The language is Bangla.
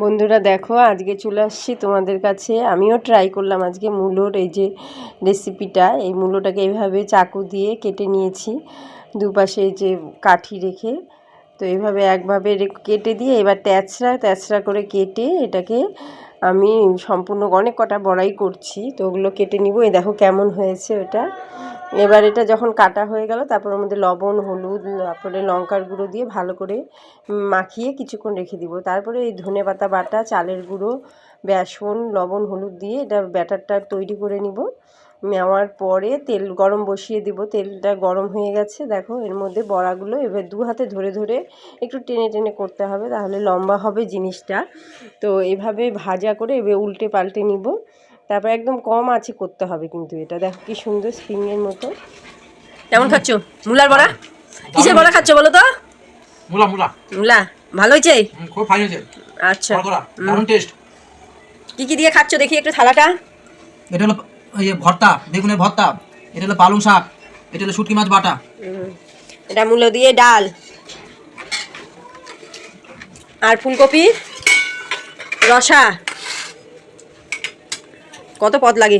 বন্ধুরা দেখো, আজকে চলে আসছি তোমাদের কাছে। আমিও ট্রাই করলাম আজকে মূলোর এই যে রেসিপিটা। এই মূলোটাকে এইভাবে চাকু দিয়ে কেটে নিয়েছি, দুপাশে এই যে কাঠি রেখে। তো এইভাবে একভাবে কেটে দিয়ে এবার তেঁচড়া করে কেটে এটাকে আমি সম্পূর্ণ অনেক কটা বড়াই করছি। তো ওগুলো কেটে নিব। এই দেখো কেমন হয়েছে ওটা। এবার এটা যখন কাটা হয়ে গেল, তারপর ওর মধ্যে লবণ, হলুদ, তারপরে লঙ্কার গুঁড়ো দিয়ে ভালো করে মাখিয়ে কিছুক্ষণ রেখে দিব। তারপরে এই ধনেপাতা বাটা, চালের গুঁড়ো, বেসন, লবণ, হলুদ দিয়ে এটা ব্যাটারটা তৈরি করে নিব। নেওয়ার পরে তেল গরম বসিয়ে দিব। তেলটা গরম হয়ে গেছে, দেখো এর মধ্যে বড়াগুলো এবার দু হাতে ধরে ধরে একটু টেনে টেনে করতে হবে, তাহলে লম্বা হবে জিনিসটা। তো এভাবে ভাজা করে এবার উল্টে পাল্টে নিব। তারপর একদম কম আঁচে করতে হবে কিন্তু এটা। দেখো কি সুন্দর স্প্রিংয়ের মতো। কেমন খাচ্ছ মূলার বড়া? কিসের বড়া খাচ্ছ বলো তো? মূলা মূলা মূলা ভালো হয়েছে? খুব ফাইন হয়েছে। আচ্ছা, দারুণ টেস্ট। কি কি দিয়ে খাচ্ছ দেখি একটু থালাটা। এটা হলো ভর্তা, বেগুনের ভর্তা। এটা হলো পালং শাক। এটা হলো শুটকি মাছ বাটা। এটা মূলো দিয়ে ডাল, আর ফুলকপি রসা। কত পদ লাগে।